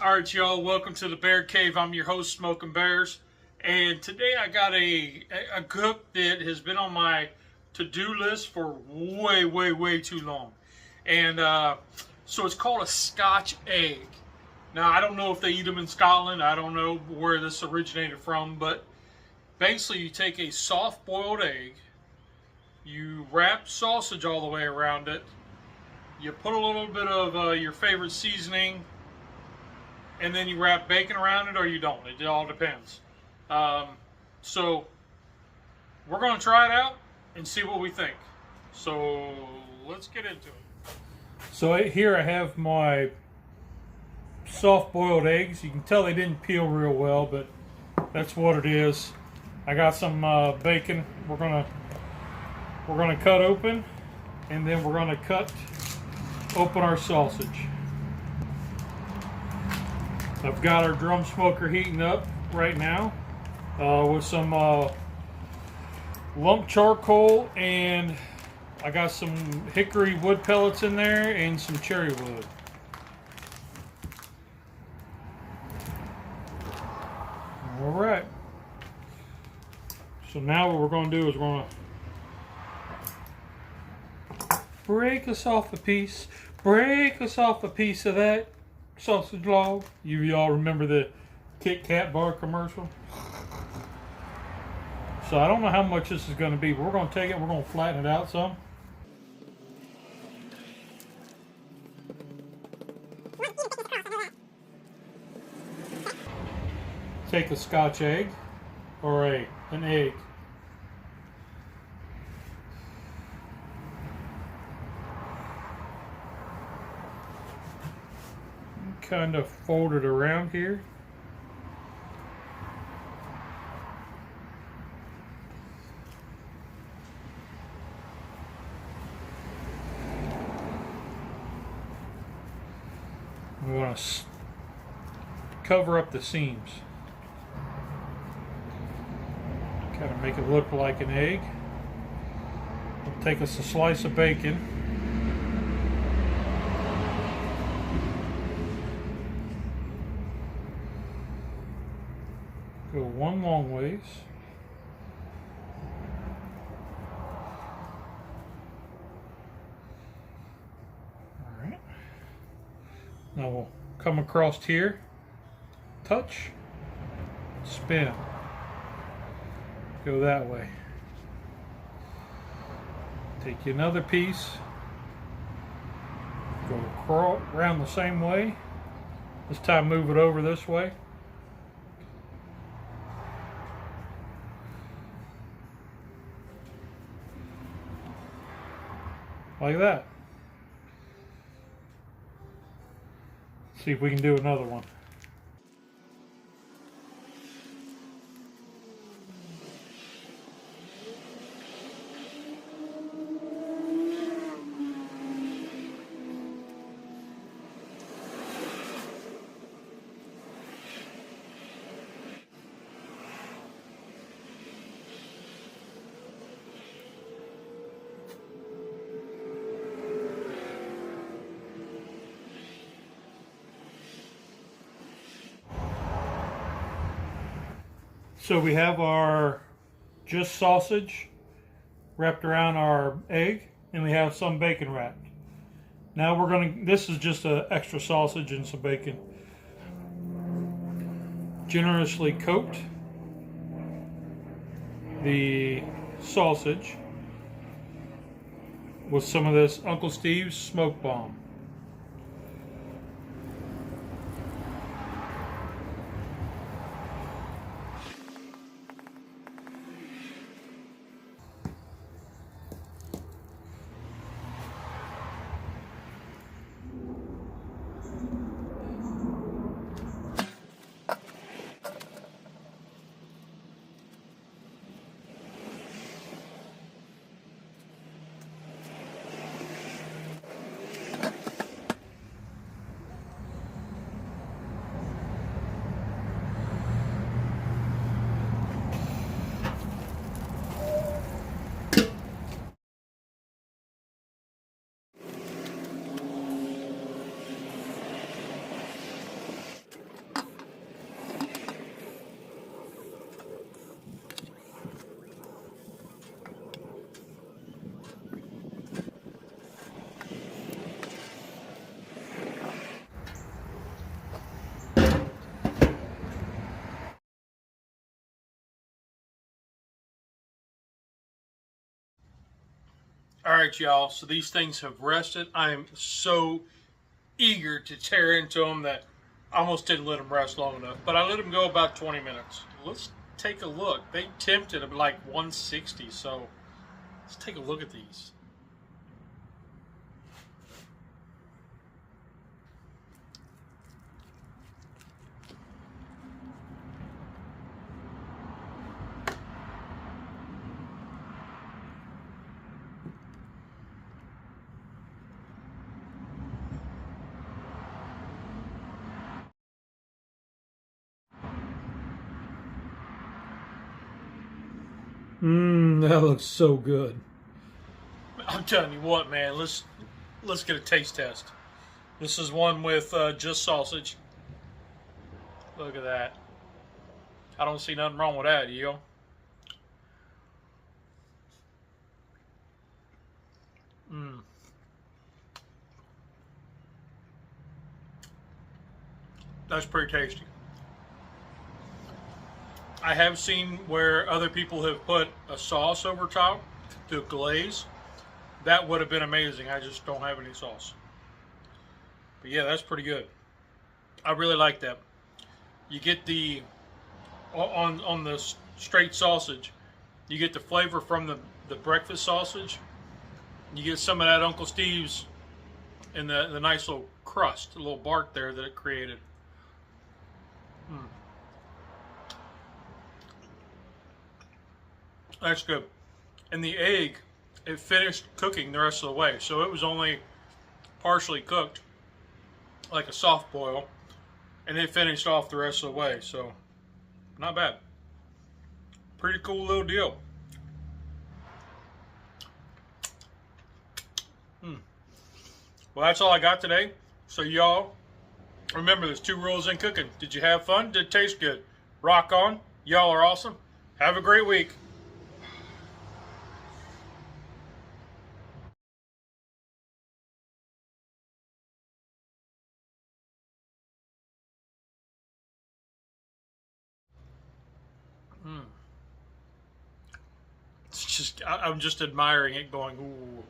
Alright y'all, welcome to the Bear Cave. I'm your host, Smoking Bears. And today I got a cook that has been on my to-do list for way too long. And so it's called a Scotch egg. Now I don't know if they eat them in Scotland. I don't know where this originated from. But basically you take a soft boiled egg. You wrap sausage all the way around it. You put a little bit of your favorite seasoning. And then you wrap bacon around it or you don't. It all depends. So we're going to try it out and see what we think. So let's get into it. So here I have my soft boiled eggs. You can tell they didn't peel real well, but that's what it is. I got some bacon. We're gonna cut open, and then we're gonna cut open our sausage. I've got our drum smoker heating up right now with some lump charcoal, and I got some hickory wood pellets in there and some cherry wood. All right. So now what we're going to do is we're going to break us off a piece of that sausage log. You all remember the Kit Kat bar commercial? So I don't know how much this is going to be, but we're going to take it, we're going to flatten it out some. Take a Scotch egg, or an egg. Kind of fold it around here. We want to cover up the seams. Kind of make it look like an egg. We'll take us a slice of bacon. Go one long ways. All right. Now we'll come across here, touch, spin. Go that way. Take you another piece. Go around the same way. This time move it over this way. Like that. See if we can do another one. So we have our just sausage wrapped around our egg, and we have some bacon wrapped. Now we're going to, this is just an extra sausage and some bacon. Generously coat the sausage with some of this Uncle Steve's smoke bomb. All right, y'all. So these things have rested. I am so eager to tear into them that I almost didn't let them rest long enough. But I let them go about 20 minutes. Let's take a look. They tempted at like 160. So let's take a look at these. That looks so good. I'm telling you what, man. Let's get a taste test. This is one with just sausage. Look at that. I don't see nothing wrong with that, you. That's pretty tasty. I have seen where other people have put a sauce over top to glaze. That would have been amazing. I just don't have any sauce. But yeah, that's pretty good. I really like that. You get the on the straight sausage, you get the flavor from the breakfast sausage. You get some of that Uncle Steve's and the nice little crust, the little bark there that it created. That's good. And the egg, it finished cooking the rest of the way. So it was only partially cooked, like a soft boil, and it finished off the rest of the way. So not bad. Pretty cool little deal. Well, that's all I got today. So y'all, remember there's 2 rules in cooking. Did you have fun? Did it taste good? Rock on. Y'all are awesome. Have a great week. It's just, I'm just admiring it going, ooh.